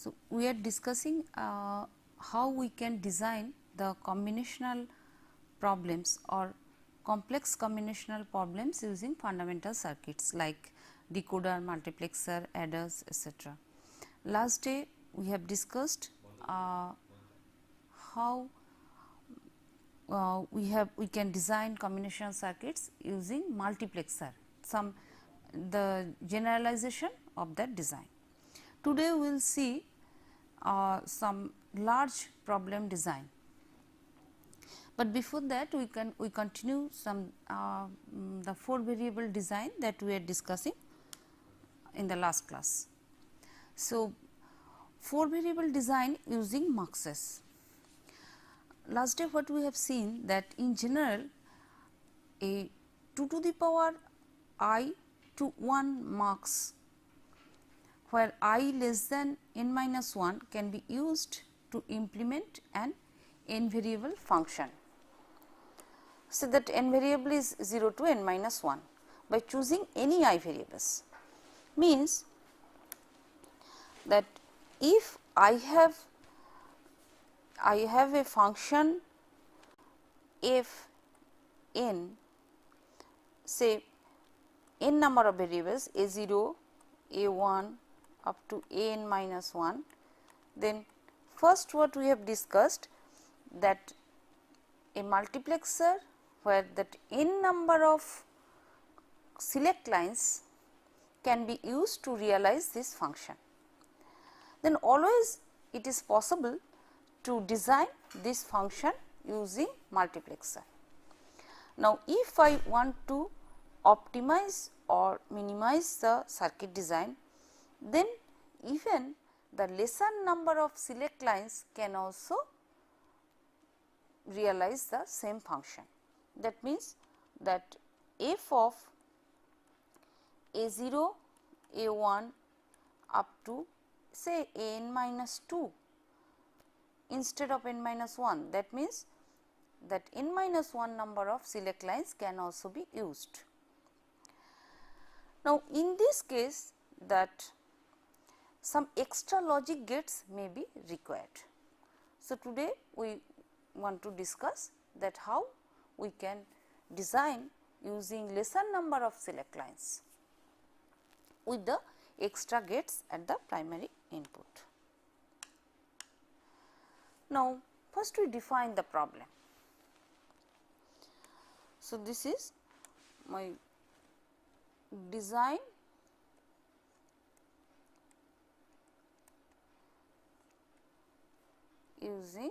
So, we are discussing how we can design the combinational problems or complex combinational problems using fundamental circuits like decoder, multiplexer, adders, etc. Last day we have discussed how we can design combinational circuits using multiplexer, the generalization of that design. Today we will see some large problem design, but before that we continue some the 4 variable design that we are discussing in the last class. So, 4 variable design using muxes. Last day what we have seen that in general a 2 to the power I to 1 mux where I less than n minus 1 can be used to implement an n variable function. So, that n variable is 0 to n minus 1 by choosing any I variables, means that if I have a function f n, say n number of variables a 0, a 1 up to a n minus 1, then first what we have discussed that a multiplexer where that n number of select lines can be used to realize this function. Then always it is possible to design this function using multiplexer. Now, if I want to optimize or minimize the circuit design, then even the lesser number of select lines can also realize the same function. That means that f of a 0, a 1 up to say a n minus 2 instead of n minus 1, that means that n minus 1 number of select lines can also be used. Now, in this case that some extra logic gates may be required. So, today we want to discuss that how we can design using lesser number of select lines with the extra gates at the primary input. Now, first we define the problem. So, this is my design using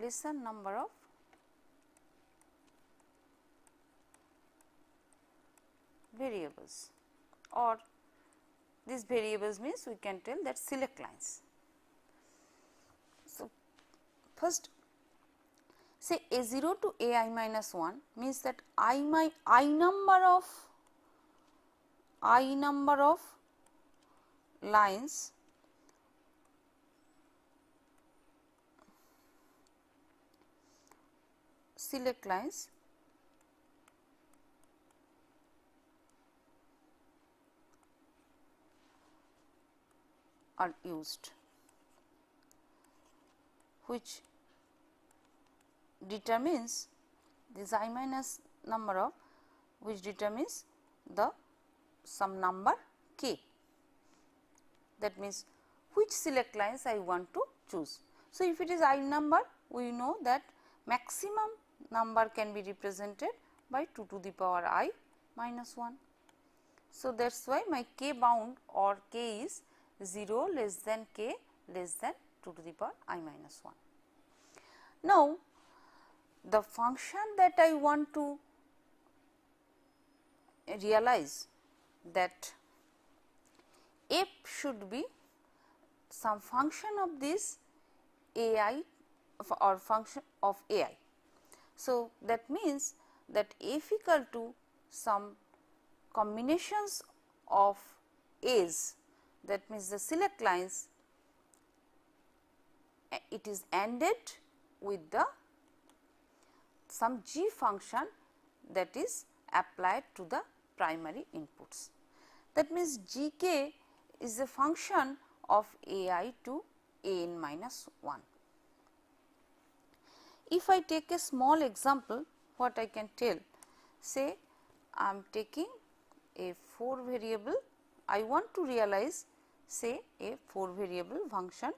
lesser number of variables, or these variables means we can tell that select lines. So, first say a 0 to a I minus 1 means that I number of lines select lines are used, which determines this I minus number of, which determines the some number k. That means which select lines I want to choose. So, if it is I number, we know that maximum number can be represented by 2 to the power I minus 1. So, that is why my k bound or k is 0 less than k less than 2 to the power I minus 1. Now, the function that I want to realize, that f should be some function of this a I or function of a I. So, that means that f equal to some combinations of a's, that means the select lines, it is ANDed with the some g function that is applied to the primary inputs. That means gk is a function of ai to an minus 1. If I take a small example, what I can tell, say I am taking a 4 variable, I want to realize say a 4 variable function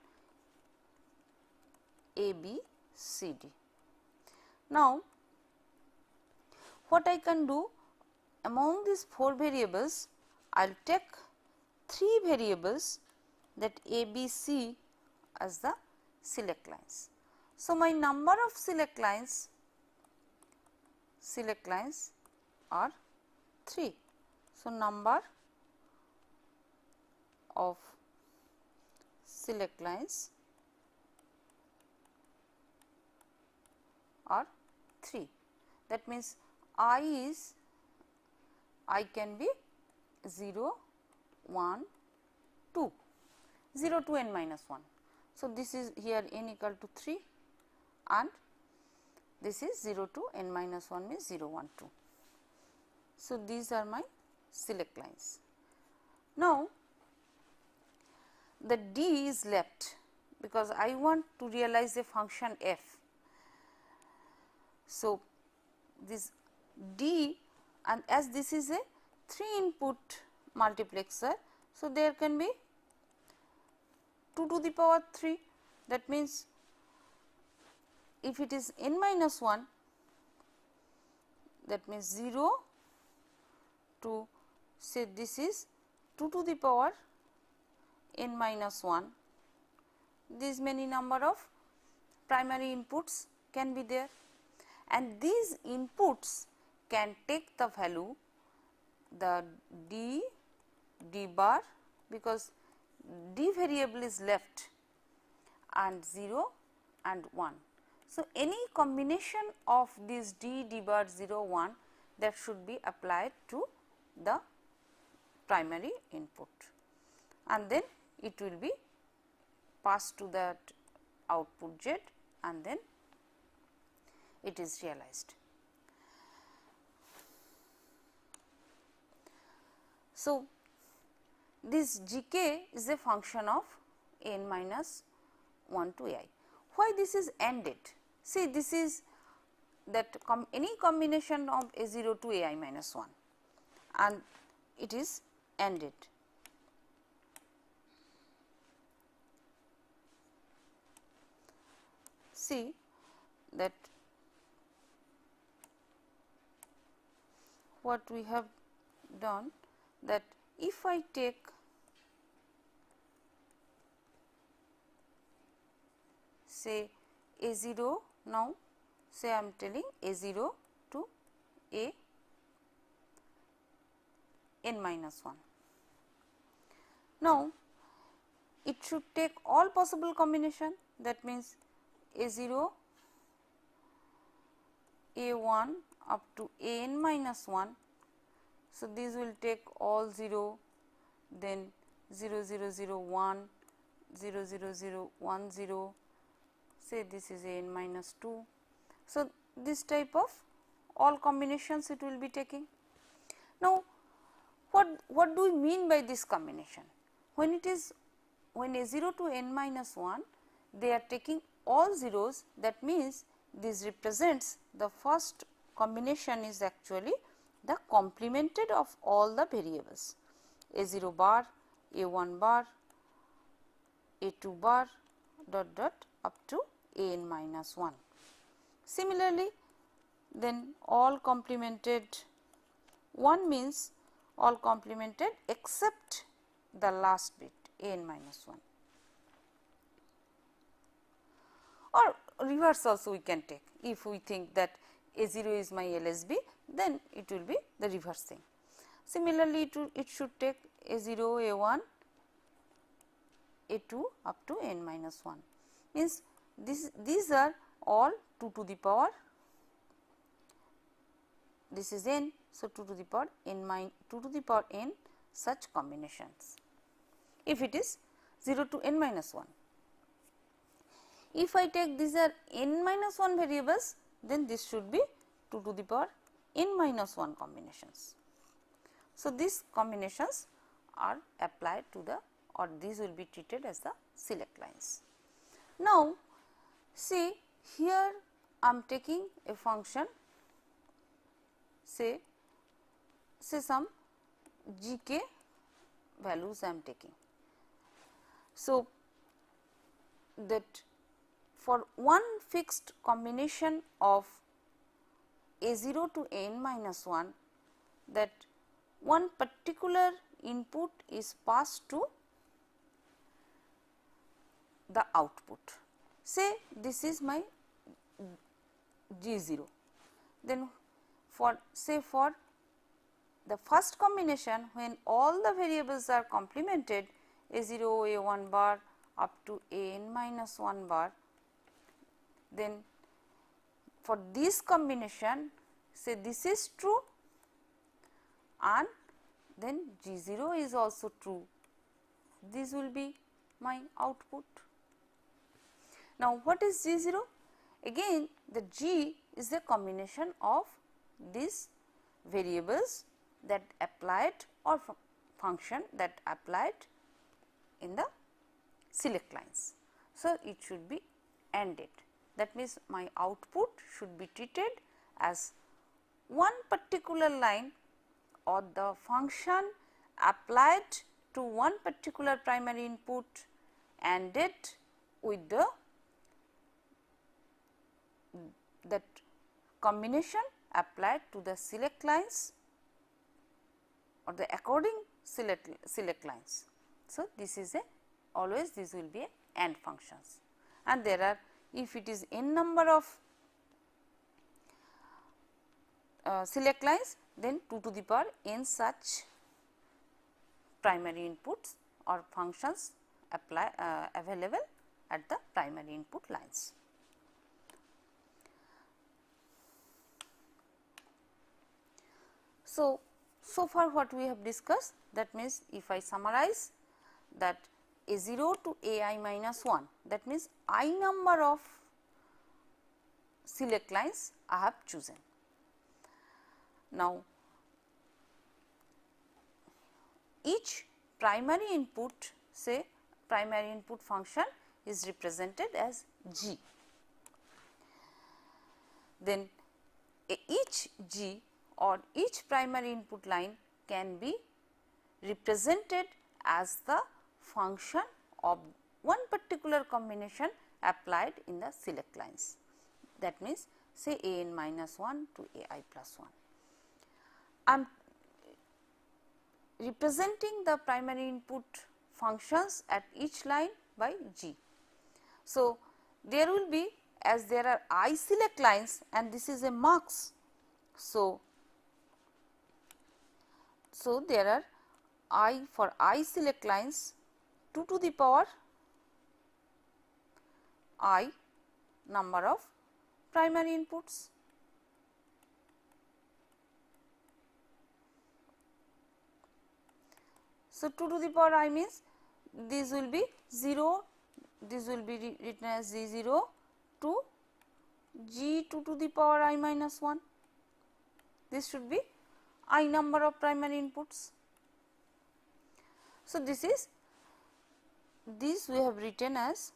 a, b, c, d. Now, what I can do, among these 4 variables, I will take 3 variables, that a, b, c as the select lines. So, my number of select lines are 3. So, number of select lines are 3. That means, I can be 0, 1, 2, 0 to n minus 1. So, this is here n equal to 3 and this is 0 to n minus 1 means 0, 1, 2. So, these are my select lines. Now, the d is left because I want to realize a function f. So, this d, and as this is a 3 input multiplexer. So, there can be 2 to the power 3, that means if it is n minus 1, that means 0 to say this is 2 to the power n minus 1, these many number of primary inputs can be there, and these inputs can take the value the d, d bar, because d variable is left, and 0 and 1. So, any combination of these d, d bar 0, 1 that should be applied to the primary input, and then it will be passed to that output z, and then it is realized. So, this gk is a function of n minus 1 to ai. Why this is ANDed? See, this is that any combination of a0 to ai minus 1, and it is ANDed. See that what we have done, that if I take say a0, now say I am telling a0 to a n minus 1. Now, it should take all possible combination, that means a0, a1 up to a n minus 1. So, these will take all 0, then 0 0 0 1, 0 0 0 1 0, say this is a n minus 2. So, this type of all combinations it will be taking. Now, what do we mean by this combination? When it is, when a0 to n minus 1, they are taking all zeros, that means this represents the first combination is actually the complemented of all the variables a0 bar, a1 bar, a2 bar dot dot up to a n minus 1. Similarly, then all complemented 1 means all complemented except the last bit a n minus 1, or reverse also we can take. If we think that a0 is my LSB, then it will be the reverse thing. Similarly, it should take a0, a1, a2 up to n minus 1, means these are all 2 to the power, this is n. So, 2 to the power n 2 to the power n such combinations, if it is 0 to n minus 1. If I take these are n minus 1 variables, then this should be 2 to the power n minus 1 combinations. So, these combinations are applied to the, or these will be treated as the select lines. Now, see here I am taking a function, say some gk values I am taking. So, that for one fixed combination of a0 to n minus 1, that one particular input is passed to the output. Say this is my G0, then for the first combination, when all the variables are complemented a0, a1 bar up to an minus 1 bar, then for this combination, say this is true and then G0 is also true, this will be my output. Now, what is G0? Again the G is a combination of these variables that applied, or function that applied in the select lines. So, it should be ANDed, that means my output should be treated as one particular line or the function applied to one particular primary input ANDed with that combination applied to the select lines or the according select lines. So, this is a always this will be a AND functions, and there are, if it is n number of select lines, then 2 to the power n such primary inputs or functions available at the primary input lines. So, so far what we have discussed, that means if I summarize that a0 to ai minus 1, that means I number of select lines I have chosen. Now, each primary input, say primary input function is represented as G. Then each G or each primary input line can be represented as the function of one particular combination applied in the select lines. That means, say an minus 1 to ai plus 1. I am representing the primary input functions at each line by G. So, there will be, as there are I select lines and this is a mux. So, there are I for I select lines 2 to the power I number of primary inputs. So, 2 to the power I means this will be 0, this will be written as G0 to G2 to the power I minus 1. This should be I number of primary inputs. So, this we have written as,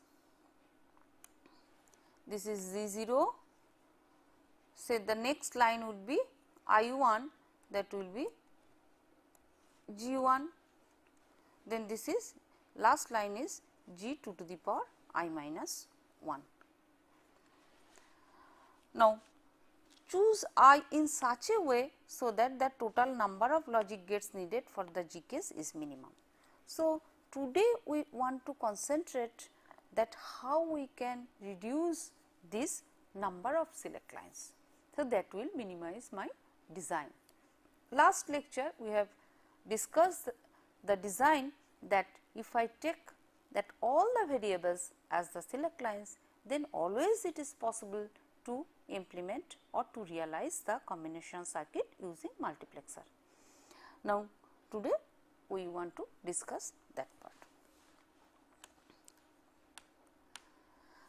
this is Z0, say the next line would be I1, that will be G1, then this is last line is G2 to the power I minus 1. Now, choose I in such a way so that the total number of logic gates needed for the G case is minimum. So, today we want to concentrate that how we can reduce this number of select lines. So, that will minimize my design. Last lecture we have discussed the design that if I take that all the variables as the select lines, then always it is possible to implement or to realize the combination circuit using multiplexer. Now, today we want to discuss that part.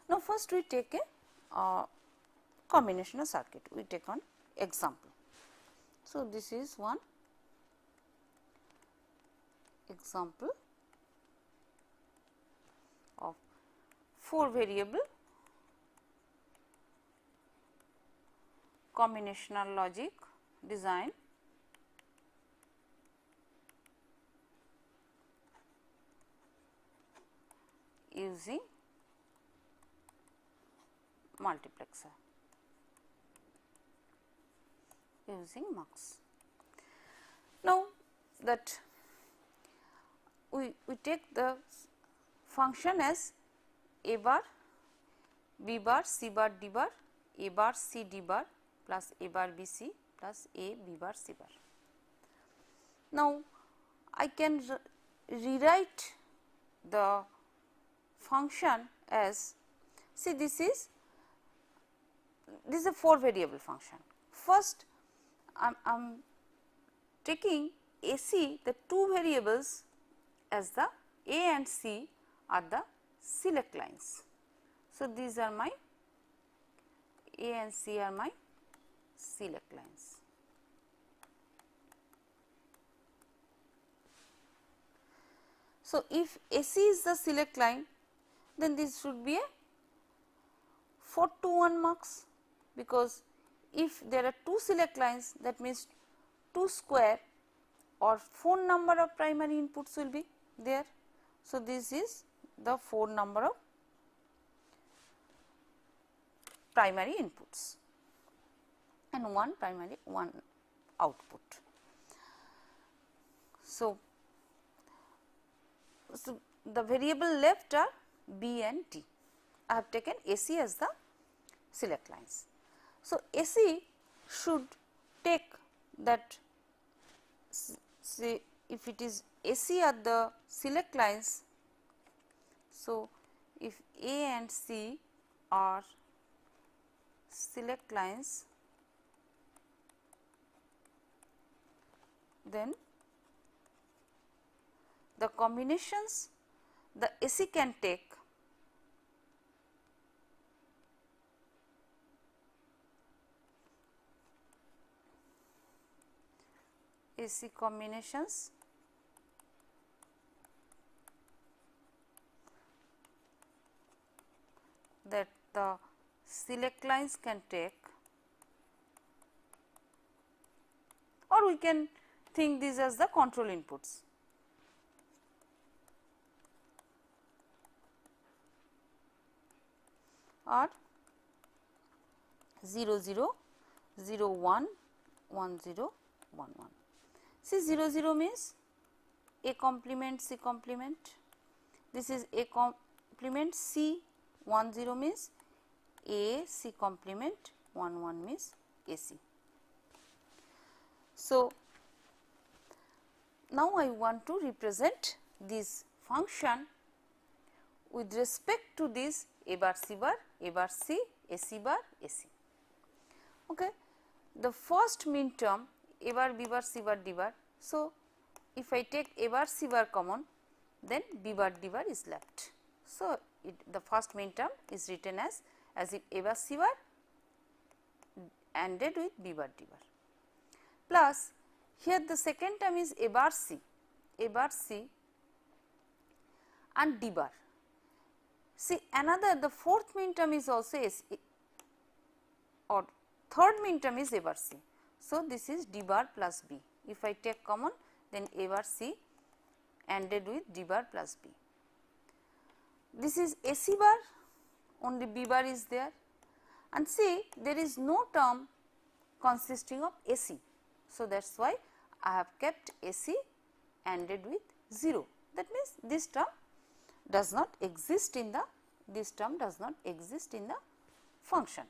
Now, first we take a combinational circuit, we take one example. So, this is one example of 4 variable combinational logic design using multiplexer, using mux. Now, that we take the function as a bar, b bar, c bar, d bar, a bar, c d bar plus a bar b c plus a b bar c bar. Now, I can rewrite the function as, see, this is a 4 variable function. First, I am taking AC, the 2 variables as the A and C are the select lines. So, these are my A and C are my select lines. So, if AC is the select line, then this should be a 4 to 1 mux, because if there are 2 select lines, that means 2 square or 4 number of primary inputs will be there. So, this is the 4 number of primary inputs and 1 primary, 1 output. So, the variable left are B and D. I have taken AC as the select lines. So, AC should take that, say if it is AC are the select lines. So, if A and C are select lines, then the combinations the AC can take AC combinations that the select lines can take, or we can think these as the control inputs. Are 0 0 0 1 1 0 1 1. See, 0 0 means A complement C complement, this is A complement C, 1 0 means A C complement, 1 1 means AC. So, now I want to represent this function with respect to this A bar C bar, A bar C, AC bar, AC. Okay. The first min term A bar B bar C bar D bar. So, if I take A bar C bar common, then B bar D bar is left. So, the first min term is written as if A bar C bar ANDed with B bar D bar, plus here the second term is A bar C and D bar. See, another, the fourth min term is also S, or third min term is A bar C. So, this is D bar plus B. If I take common, then A bar C ANDed with D bar plus B. This is AC bar, only B bar is there, and see, there is no term consisting of AC. So, that is why I have kept AC ANDed with 0. That means, this term does not exist in the, function.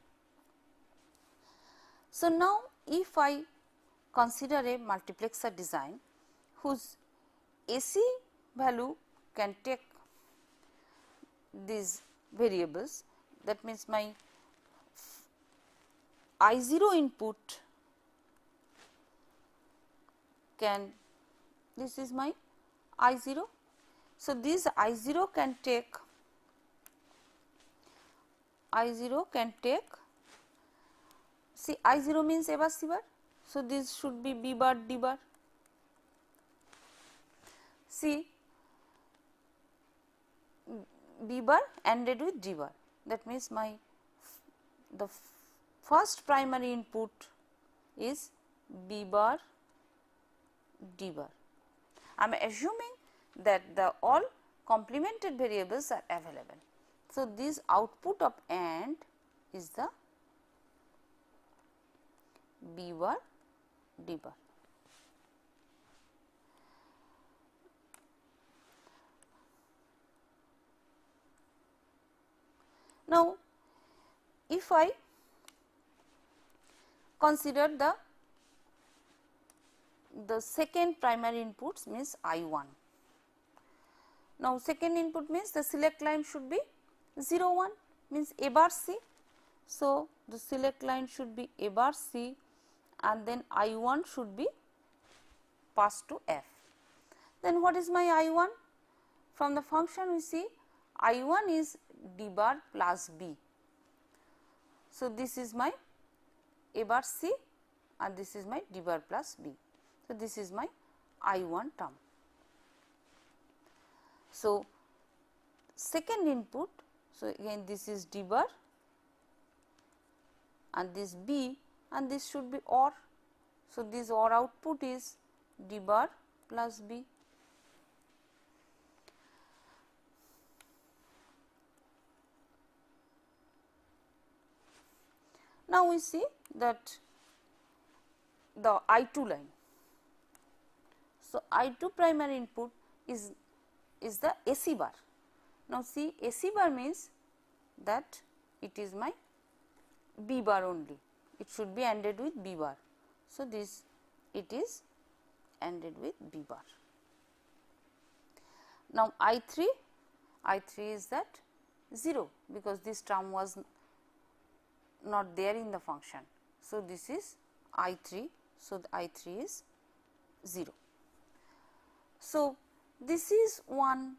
So, now if I consider a multiplexer design whose AC value can take these variables, that means my I0 input can, this is my I0. So, this I0 can take, see, I0 means A bar C bar. So, this should be B bar D bar. See, B bar ANDed with D bar, that means the first primary input is B bar D bar. I am assuming that the all complemented variables are available. So, this output of AND is the B bar D bar. Now, if I consider the second primary inputs means I1. Now, second input means the select line should be 0 1 means A bar C. So, the select line should be A bar C and then I1 should be passed to F. Then what is my I1? From the function we see I1 is D bar plus B. So, this is my A bar C and this is my D bar plus B. So, this is my I1 term. So, second input, so again this is D bar and this B and this should be OR. So, this OR output is D bar plus B. Now, we see that the I2 line. So, I2 primary input is the AC bar. Now, see AC bar means that it is my B bar only, it should be ANDed with B bar. So, this it is ANDed with B bar. Now, I3 is that 0 because this term was not there in the function. So, this is I3. So, the I3 is 0. So, this is one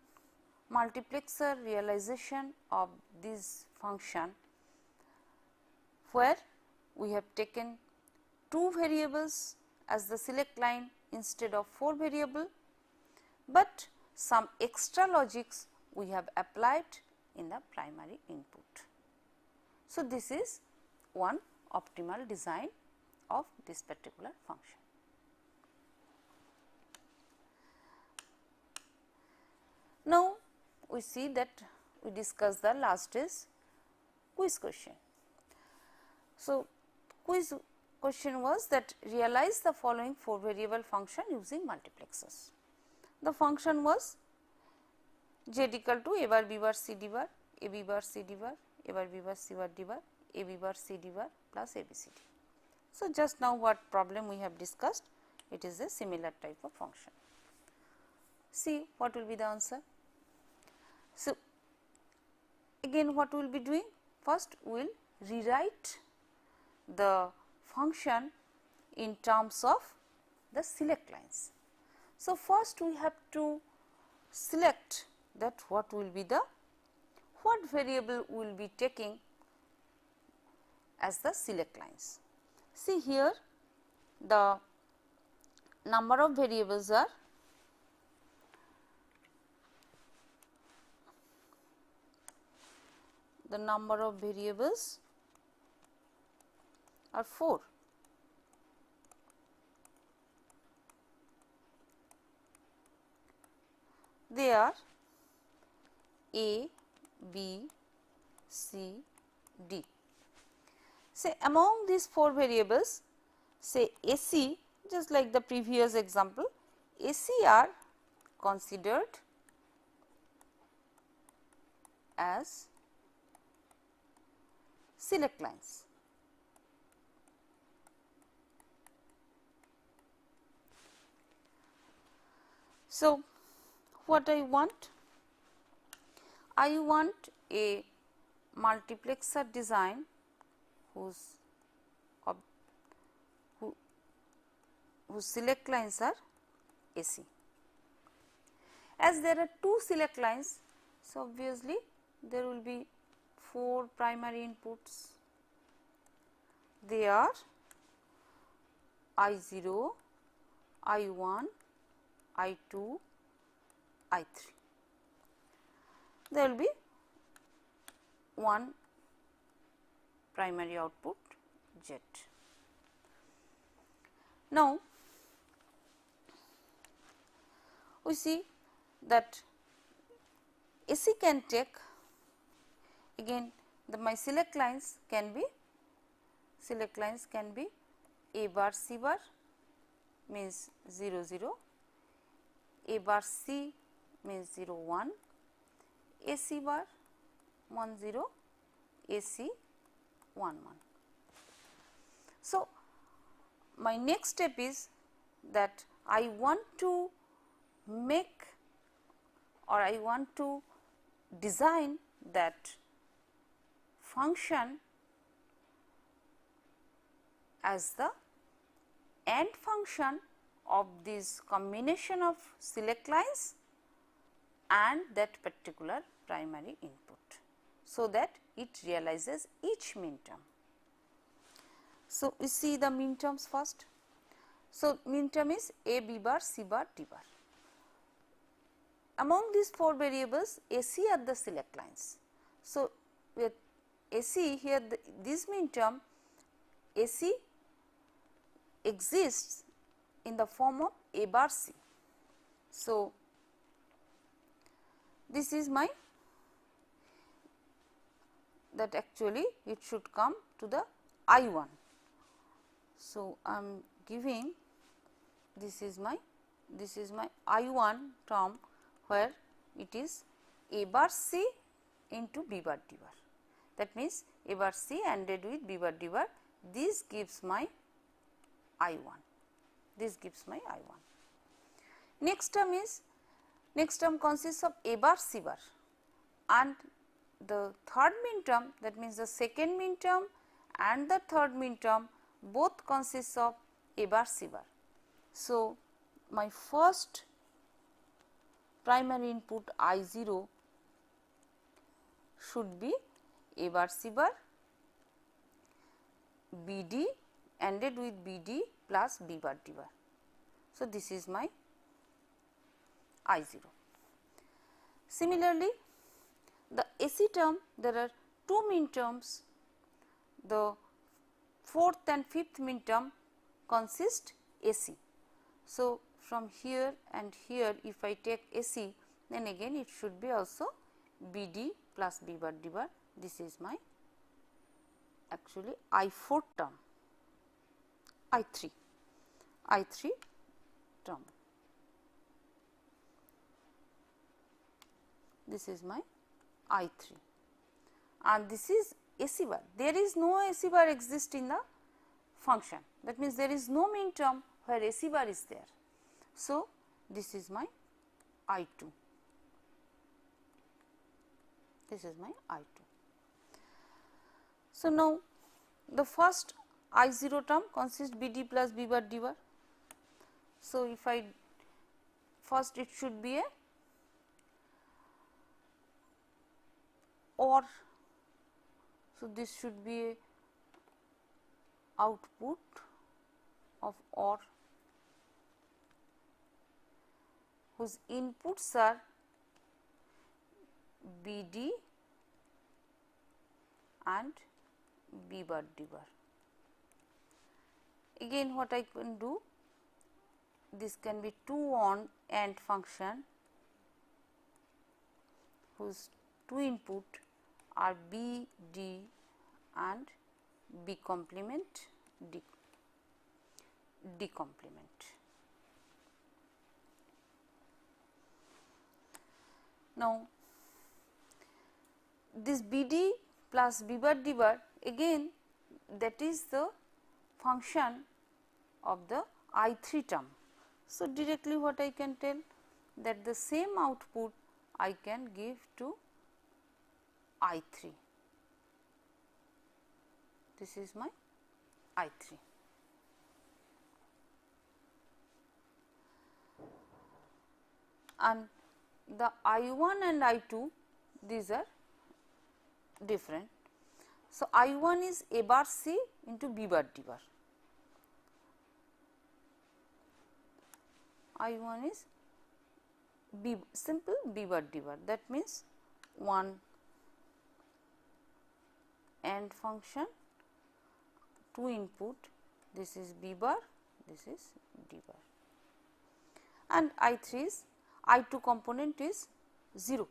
multiplexer realization of this function where we have taken 2 variables as the select line instead of 4 variable, but some extra logics we have applied in the primary input. So, this is one optimal design of this particular function. Now, we see that we discussed the last is quiz question. So, quiz question was that realize the following 4 variable function using multiplexers. The function was z equal to A bar B bar C D bar, A B bar C D bar, A bar B bar C bar D bar, A B bar C D bar plus A B C D. So, just now what problem we have discussed, it is a similar type of function. See what will be the answer. So, again what we will be doing? First we will rewrite the function in terms of the select lines. So, first we have to select that what will be the, what variable we will be taking as the select lines. See here the number of variables are are 4. They are A, B, C, D. Say among these 4 variables, say AC, just like the previous example, AC are considered as select lines. So, what I want? I want a multiplexer design whose select lines are AC. As there are 2 select lines, so obviously there will be 4 primary inputs. They are I0, I1, I2 I 3. There will be one primary output Z. Now, we see that AC can take, again my select lines can be A bar C bar means 0 0, A bar C means 0 1, A C bar 1 0, A C 1 1. So, my next step is that I want to make or I want to design that function as the AND function of this combination of select lines and that particular primary input, so that it realizes each min term. So, we see the min terms first. So, min term is A B bar C bar D bar. Among these 4 variables, AC are the select lines. So, with AC here this min term AC exists in the form of A bar C. So, this is my that actually it should come to the I 1. So, I am giving this is my I 1 term where it is A bar C into B bar D bar. That means, A bar C ANDed with B bar D bar, this gives my I 1, this gives my I 1. Next term consists of A bar C bar, and the third min term, that means the second min term and the third min term both consists of A bar C bar. So, my first primary input I 0 should be A bar C bar B D ANDed with B D plus B bar D bar. So, this is my I 0. Similarly, the AC term, there are 2 min terms, the 4th and 5th min term consist AC. So, from here and here if I take AC, then again it should be also BD plus B bar D bar. This is my actually I 4 term, I 3 term. This is my I 3 and this is AC bar. There is no AC bar exist in the function, that means there is no min term where AC bar is there. So, this is my I 2, this is my I 2. So, now the first I 0 term consists BD plus B bar D bar. So, if I first it should be a OR. So, this should be a output of OR whose inputs are BD and B bar D bar. Again what I can do, this can be 2 on AND function whose 2 input are B, D and B complement, D complement. Now, this BD plus B bar D bar, again that is the function of the I 3 term. So, directly what I can tell, that the same output I can give to I 3. This is my I 3. And the I 1 and I 2, these are different. So, I 1 is A bar C into B bar D bar. I 1 is simple B bar D bar, that means one AND function, 2 input, this is B bar, this is D bar, and I3 is I2 component is 0,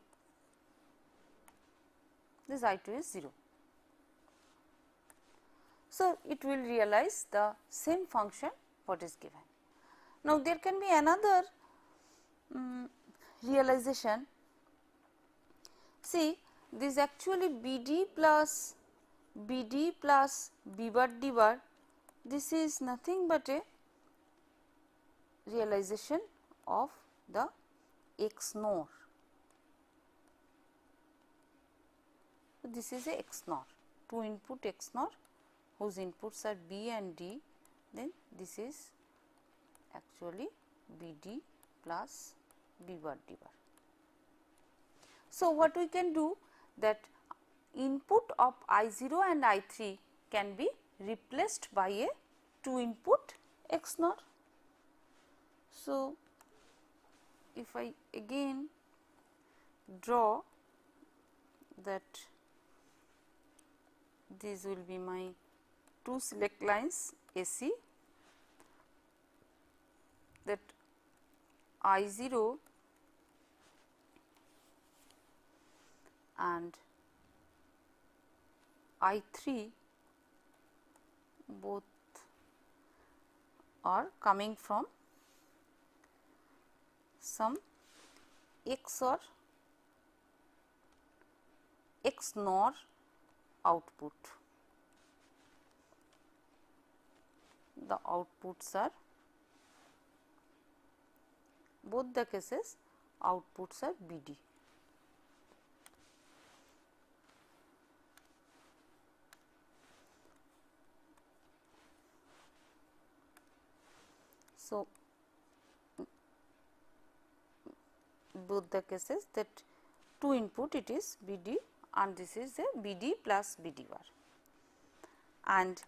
this I2 is 0. So, it will realize the same function what is given. Now, there can be another realization. See, this actually BD plus B bar D bar, this is nothing but a realization of the XNOR. So, this is a XNOR, 2 input XNOR whose inputs are B and D, then this is actually BD plus B bar D bar. So, what we can do, that input of I0 and I3 can be replaced by a 2 input XNOR. So, if I again draw that these will be my 2 select lines AC, that I0 and I3 both are coming from some XOR XNOR output. The outputs are, both the cases outputs are BD. So, both the cases, that 2 input it is BD and this is a BD plus BD bar, and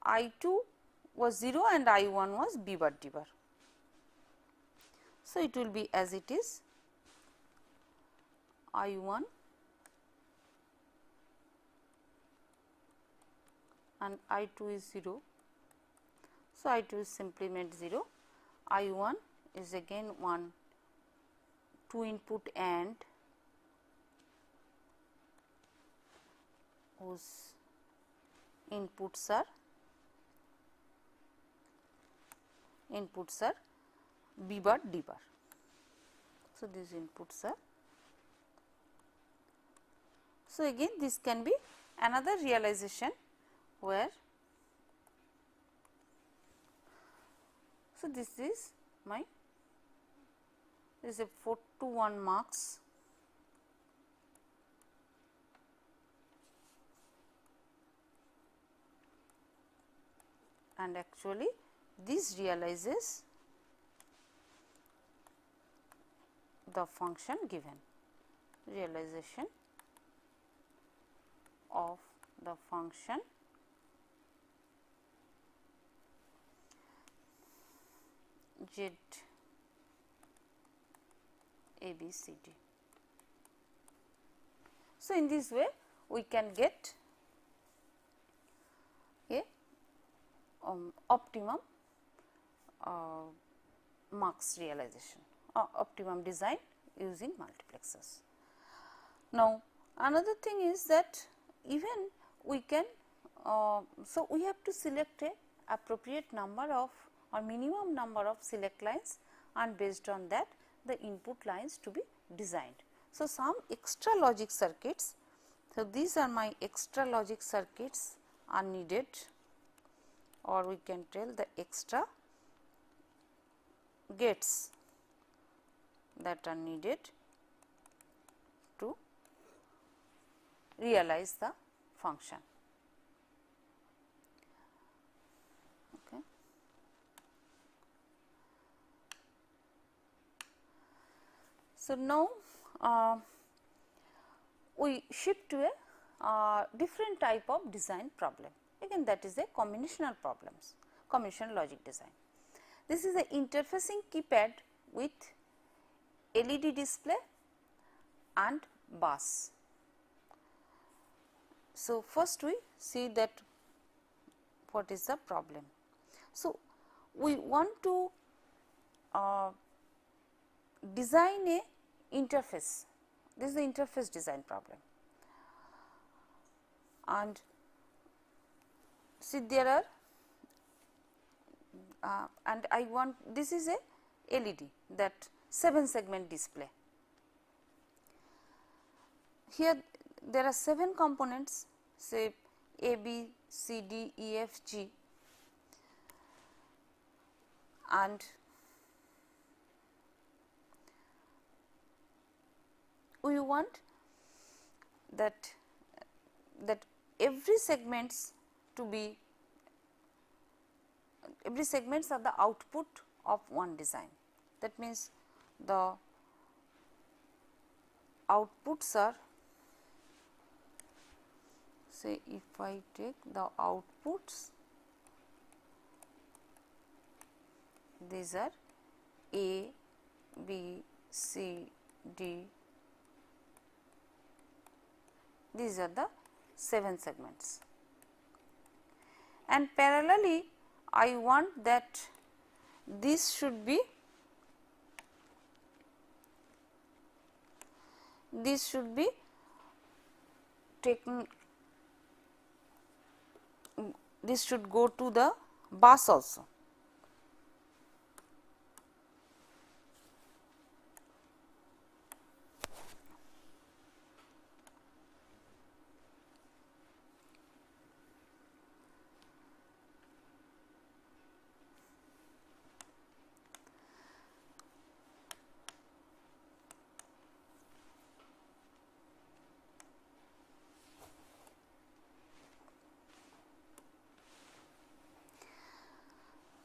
I2 was 0 and I1 was B bar D bar. So, it will be as it is, I1 and I2 is 0. So, I2 is simply made 0, I1 is again 1 2 input AND whose inputs are B bar D bar. So, these inputs are. So, again this can be another realization where, so this is my, this is a 4 to 1 marks and actually this realizes the function given, realization of the function Z A B C D. So, in this way we can get a optimum marks realization, optimum design using multiplexers. Now, another thing is that even we can, so we have to select a appropriate number of or minimum number of select lines, and based on that the input lines to be designed. So, some extra logic circuits, so these are my extra logic circuits are needed, or we can tell the extra gates that are needed to realize the function. Okay. So, now we shift to a different type of design problem. Again, that is a combinational problems, combinational logic design. This is a interfacing keypad with LED display and bus. So, first we see that what is the problem. So, we want to design a interface. This is the interface design problem, and see there are and I want, this is a LED, that 7 segment display. Here there are 7 components, say A, B, C, D, E, F, G, and we want that every segments to be, every segments are the output of one design. That means the outputs are, say if I take the outputs, these are A, B, C, D, these are the 7 segments, and parallelly I want that this should be, taken, this should go to the bus also.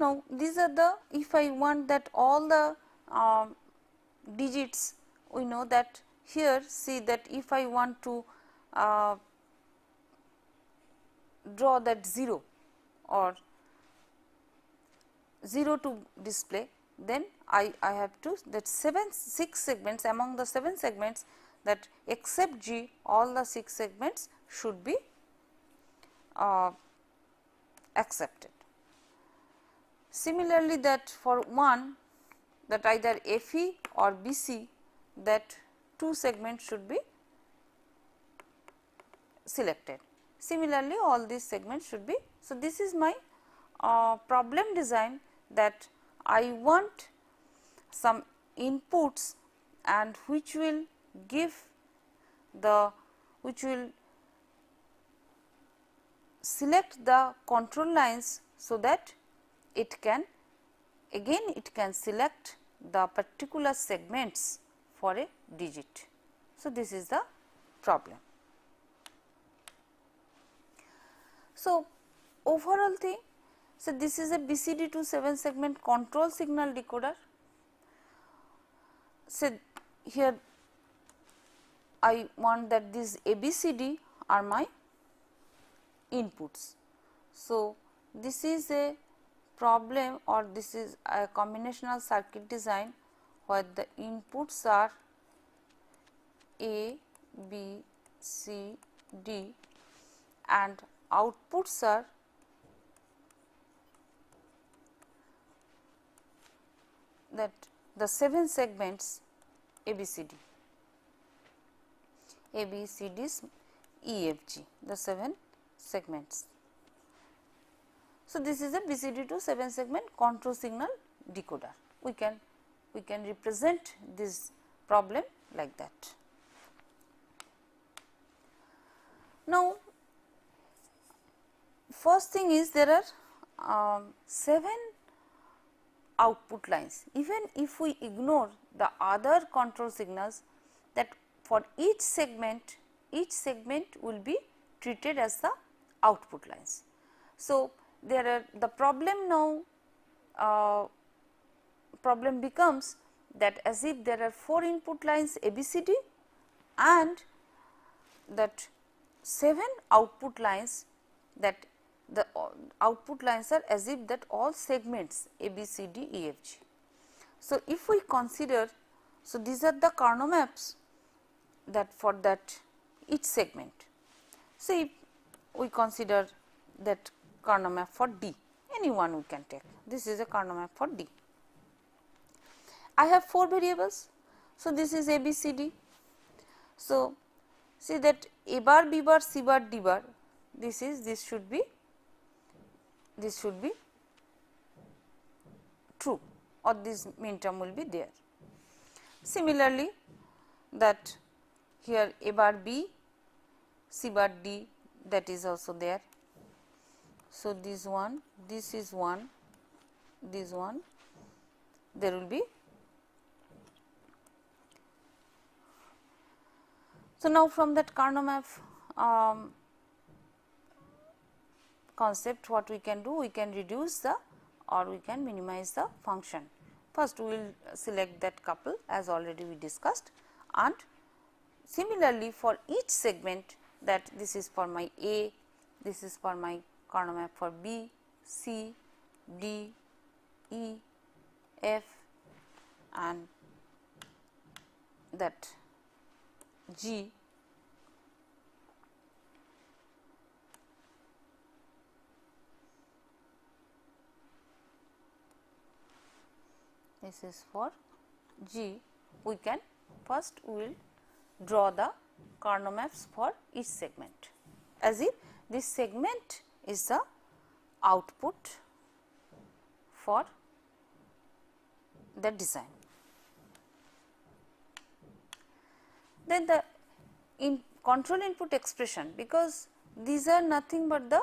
Now, these are the, if I want that all the digits, we know that here, see that if I want to draw that 0 or 0 to display, then I have to, that 6 segments, among the 7 segments, that except G, all the 6 segments should be accepted. Similarly, that for 1, that either FE or BC, that 2 segments should be selected. Similarly, all these segments should be. So, this is my problem design, that I want some inputs and which will give the, which will select the control lines, so that it can, again it can select the particular segments for a digit. So, this is the problem. So, overall thing, so this is a BCD to 7 segment control signal decoder. So, here I want that these ABCD are my inputs. So, this is a problem, or this is a combinational circuit design where the inputs are A, B, C, D and outputs are that the 7 segments ABCD, A, B, C, D, E, F, G, the 7 segments. So, this is a BCD to 7 segment control signal decoder. We can represent this problem like that. Now, first thing is there are 7 output lines. Even if we ignore the other control signals, that for each segment will be treated as the output lines. So, there are the problem now, problem becomes that as if there are 4 input lines ABCD and that 7 output lines, that the output lines are as if that all segments ABCD, EFG. So, if we consider, so these are the Carnot maps that for that each segment. So, if we consider that Carnot map for D, any one we can take, this is a Carnot map for D. I have 4 variables. So, this is A, B, C, D. So, see that A bar, B bar, C bar, D bar, this should be true, or this min term will be there. Similarly, that here A bar B, C bar D, that is also there. So, this one, this is one, this one, there will be. So, now from that Carnot map concept, what we can do? We can reduce the or we can minimize the function. First, we will select that couple as already we discussed, and similarly for each segment, that this is for my A, this is for my Carnot map for B, C, D, E, F, and that G. This is for G. We can first we will draw the Carnot maps for each segment, as if this segment is the output for the design. Then the control input expression, because these are nothing but the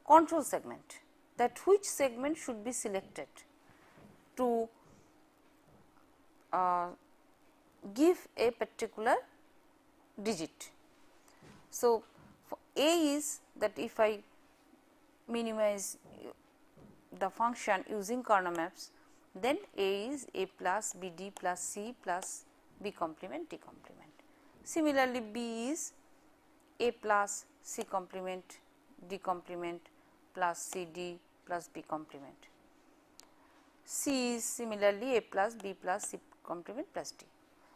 control segment, that which segment should be selected to give a particular digit. So, for A is that if I minimize the function using Carnot maps, then A is A plus B D plus C plus B complement D complement. Similarly, B is A plus C complement D complement plus C D plus B complement. C is similarly A plus B plus C complement plus D.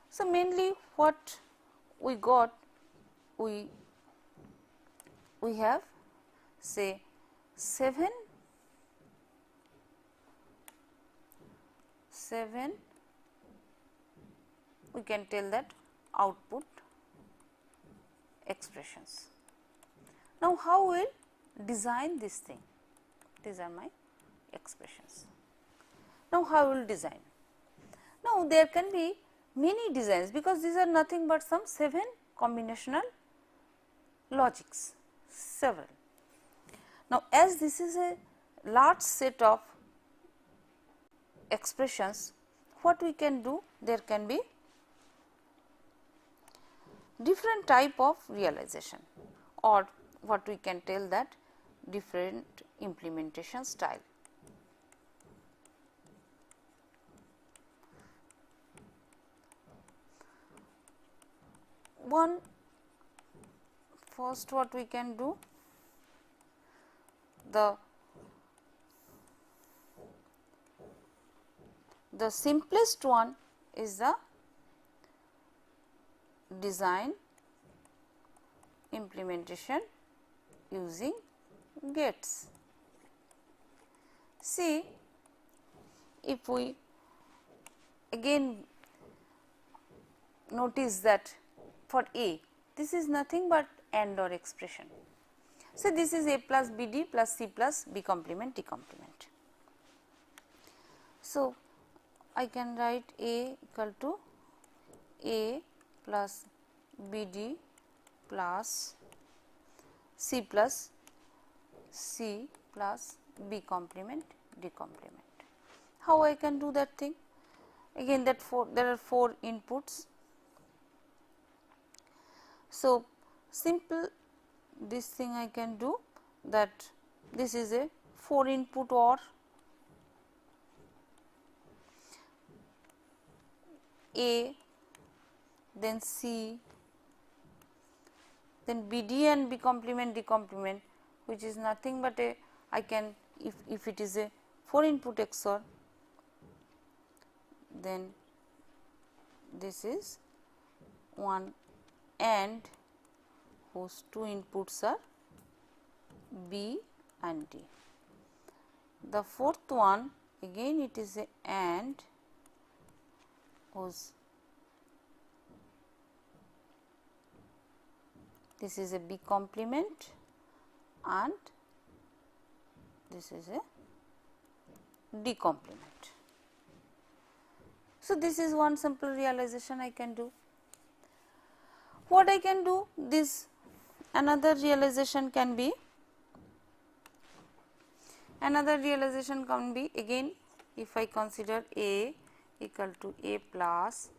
So, mainly what we got, we have say 7 we can tell that output expressions. Now, how we will design this thing? These are my expressions. Now, how we will design? Now, there can be many designs, because these are nothing but some 7 combinational logics, several. Now, as this is a large set of expressions, what we can do? There can be different type of realization, or what we can tell that different implementation style. One, first what we can do, the simplest one is the design implementation using gates. See, if we again notice that for A, this is nothing but AND OR expression. So, this is A plus B D plus C plus B complement D complement. So, I can write A equal to A plus B D plus C plus C plus B complement D complement. How I can do that thing? Again that there are 4 inputs. So, simple this thing I can do, that this is a 4 input OR. A, then C, then B D and B complement D complement, which is nothing but a, I can, if it is a 4 input XOR, then this is one AND whose two inputs are B and D. The fourth one again it is a AND whose this is a B complement and this is a D complement. So, this is one simple realization I can do. What I can do, this another realization can be again if I consider A equal to A plus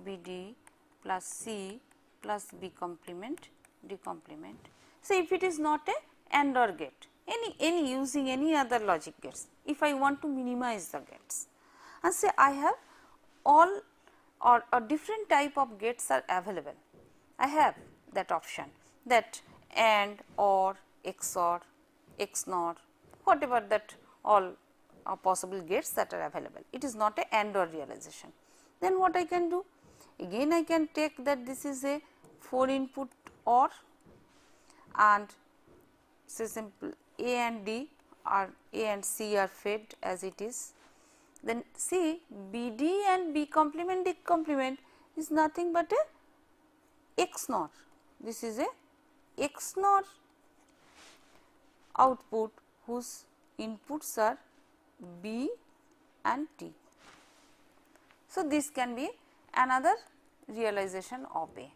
BD plus C plus B complement D complement. So, if it is not a AND OR gate, any using any other logic gates, if I want to minimize the gates and say I have all or a different type of gates are available, I have that option that AND OR XOR XNOR whatever that all are possible gates that are available. It is not a AND OR realization. Then what I can do? Again I can take that this is a 4 input OR and say simple A and D or A and C are fed as it is. Then see BD and B complement D complement is nothing but a XNOR. This is a XNOR output whose inputs are B and T. So, this can be another realization of A.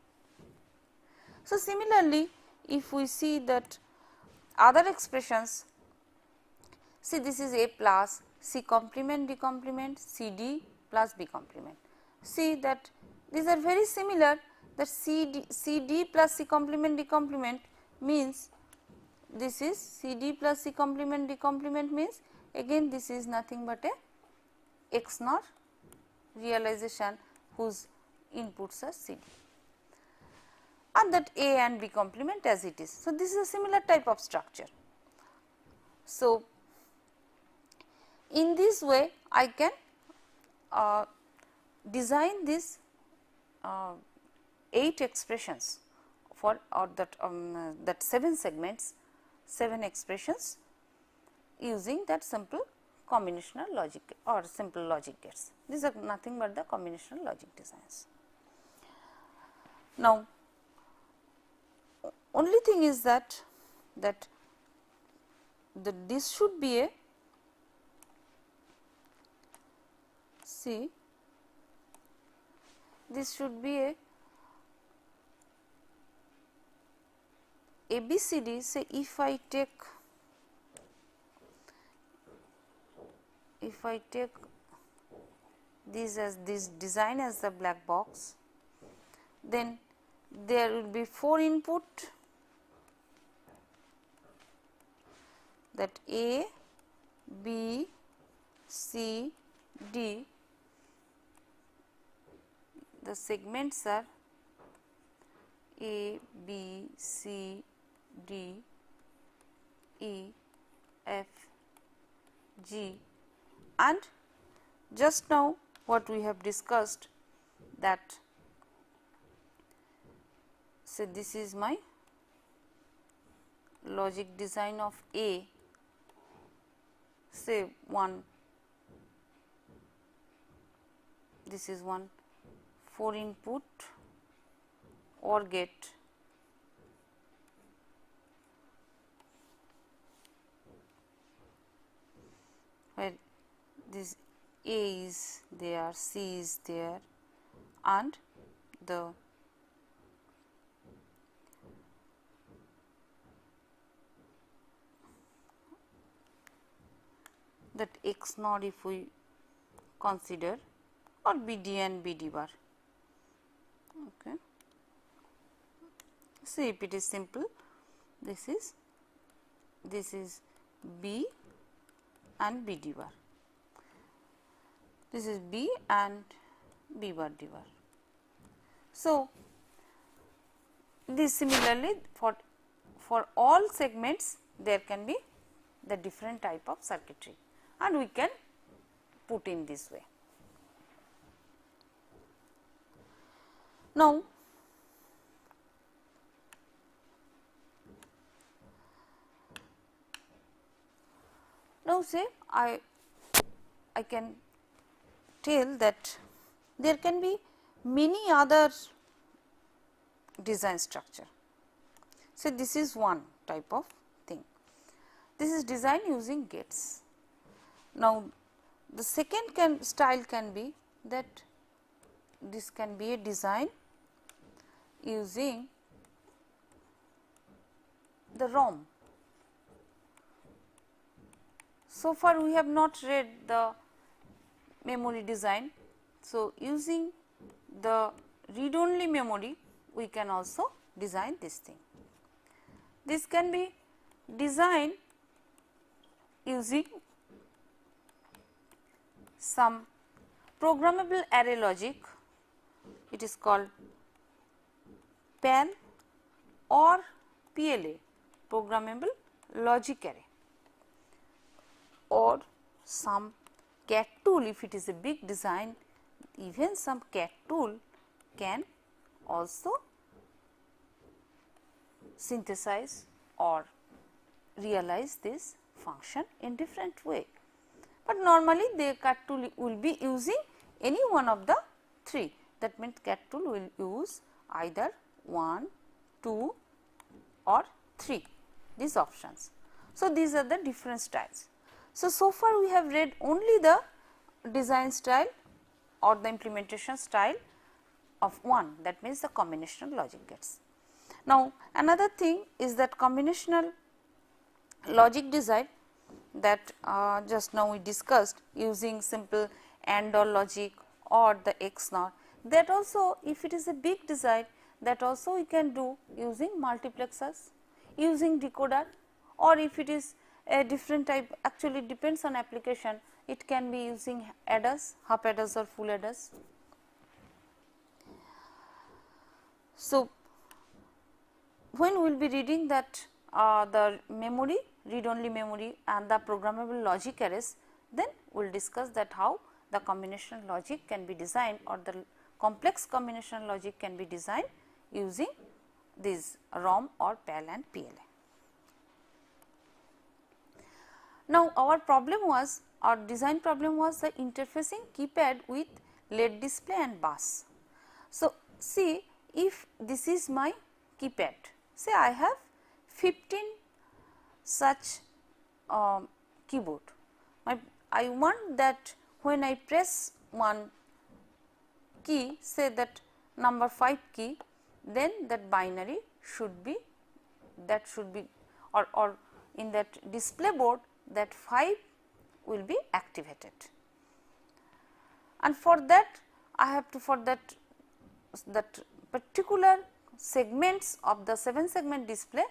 So, similarly, if we see that other expressions, see this is A plus C complement D complement C D plus B complement. See that these are very similar, that C D plus C complement D complement means this is C D plus C complement D complement means again this is nothing but a XNOR realization whose inputs are C D and that A and B complement as it is. So, this is a similar type of structure. So, in this way I can design this 8 expressions for or that 7 segments, 7 expressions using that simple combinational logic or simple logic gates. These are nothing but the combinational logic designs. Now, only thing is that this should be a see this should be a ABCD. Say if I take this design as the black box, then there will be 4 input, that A, B, C, D. The segments are A, B, C, D, E, F, G, and just now what we have discussed, that say this is my logic design of A, say this is one 4 input OR gate where this A is there, C is there, and that XNOR if we consider, or BD and BD bar. Okay. See if it is simple, this is B and BD bar. This is B and B bar D bar. So, this similarly for all segments there can be the different type of circuitry and we can put in this way. now say I can tell that there can be many other design structure. So, this is one type of thing. This is design using gates. Now, the second style can be that this can be a design using the ROM. So far we have not read the memory design. So, using the read only memory we can also design this thing. This can be designed using some programmable array logic, it is called PAL or PLA, programmable logic array, or some CAT tool. If it is a big design, even some CAT tool can also synthesize or realize this function in different way. But normally the CAT tool will be using any one of the three, that means CAT tool will use either 1, 2 or 3, these options. So, these are the different styles. So far we have read only the design style or the implementation style of one, that means the combinational logic gates. Now, another thing is that combinational logic design that just now we discussed using simple AND OR logic or the XNOR, that also if it is a big design, that also we can do using multiplexers, using decoder, or if it is a different type, actually depends on application, it can be using adders, half adders or full adders. So, when we will be reading that the memory, read only memory and the programmable logic arrays, then we will discuss that how the combinational logic can be designed or the complex combinational logic can be designed using these ROM or PAL and PLA. Now, our problem was, our design problem was the interfacing keypad with LED display and bus. So, see, if this is my keypad, say I have 15 such keyboard. I want that when I press one key, say that number 5 key, then that binary should be, or in that display board, that 5 will be activated. And for that I have to, for that particular segments of the 7 segment display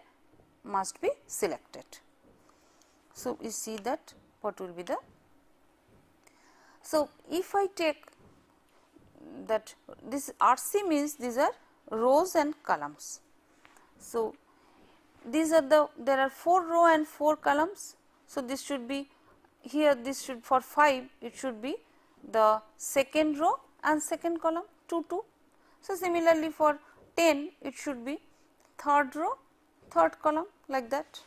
must be selected. So, you see that what will be the, so if I take that, this RC means these are rows and columns. So, these are the, there are 4 row and 4 columns. So, this should be here, this should, for 5 it should be the second row and second column 2 2. So, similarly for 10 it should be third row, third column, like that.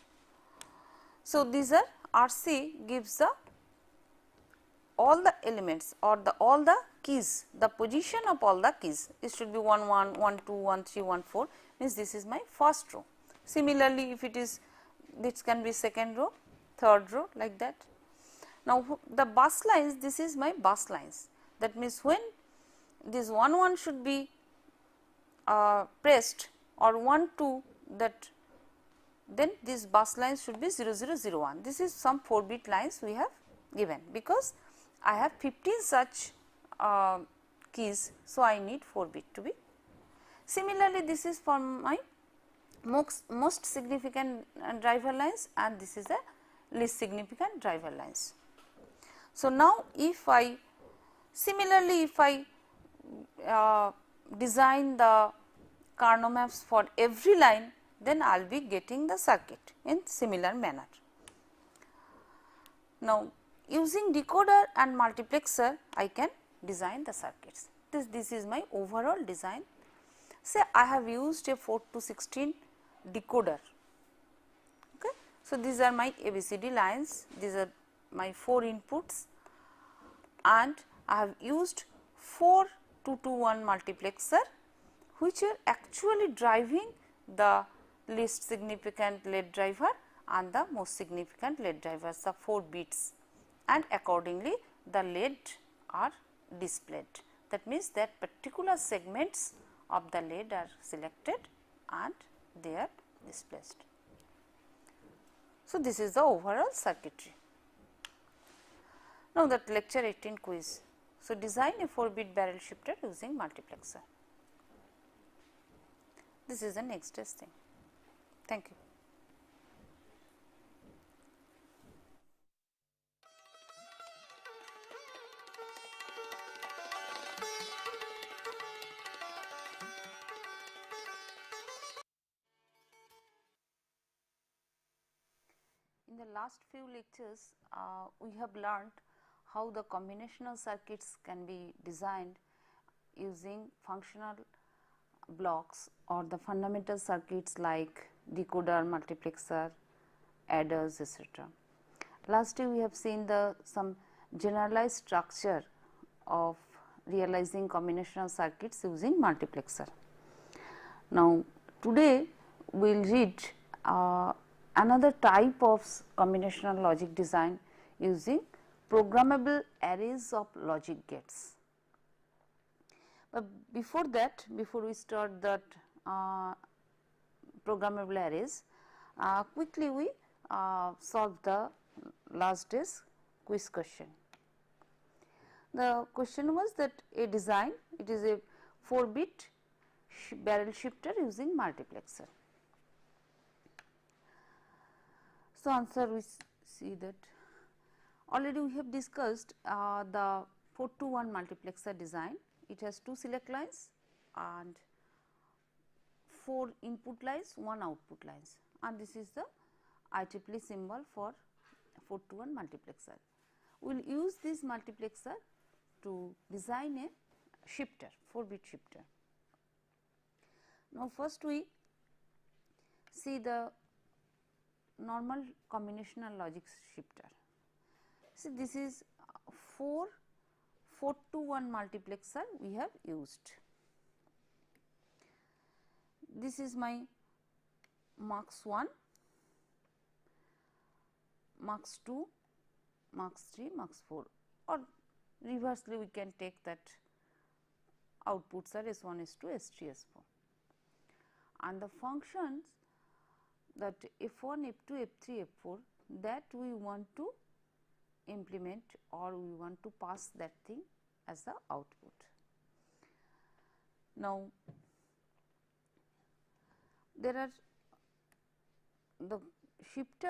So, these are RC gives the all the elements or the all the keys, the position of all the keys, it should be 1 1, 1 2, 1 3, 1 4, means this is my first row. Similarly, if it is, this can be second row, third row, like that. Now, the bus lines, this is my bus lines, that means when this 1 1 should be pressed, or 1 2, that then this bus lines should be 0 0 0 1. This is some 4 bit lines we have given, because I have 15 such keys. So, I need 4 bit to be. Similarly, this is for my most significant driver lines, and this is a least significant driver lines. So, now if I, similarly if I design the Carnot maps for every line, then I will be getting the circuit in similar manner. Now, using decoder and multiplexer, I can design the circuits. This is my overall design. Say I have used a 4 to 16 decoder. Okay. So, these are my ABCD lines, these are my 4 inputs, and I have used 4 2 to 1 multiplexer, which are actually driving the least significant late driver and the most significant late drivers, the 4 bits, and accordingly the late are displayed. That means that particular segments of the lead are selected and they are displaced. So, this is the overall circuitry. Now, that lecture 18 quiz. So, design a 4-bit barrel shifter using multiplexer. This is the next testing. Thank you. In the last few lectures, we have learned how the combinational circuits can be designed using functional blocks or the fundamental circuits like decoder, multiplexer, adders, etc. Lastly, we have seen some generalized structure of realizing combinational circuits using multiplexer. Now, today we will read another type of combinational logic design using programmable arrays of logic gates. But before that, before we start that programmable arrays, quickly we solve the last day's quiz question. The question was that a design, it is a 4-bit barrel shifter using multiplexer. So, answer we see that already we have discussed the 4 to 1 multiplexer design. It has 2 select lines and 4 input lines, 1 output lines, and this is the IEEE symbol for 4 to 1 multiplexer. We will use this multiplexer to design a shifter, 4-bit shifter. Now, first we see the normal combinational logic shifter. See, this is 4 to 1 multiplexer we have used. This is my mux 1, mux 2, mux 3, mux 4, or reversely we can take that outputs are S1, S2, S3, S4, and the functions that F1, F2, F3, F4 that we want to implement or we want to pass that thing as the output. Now, there are the shifter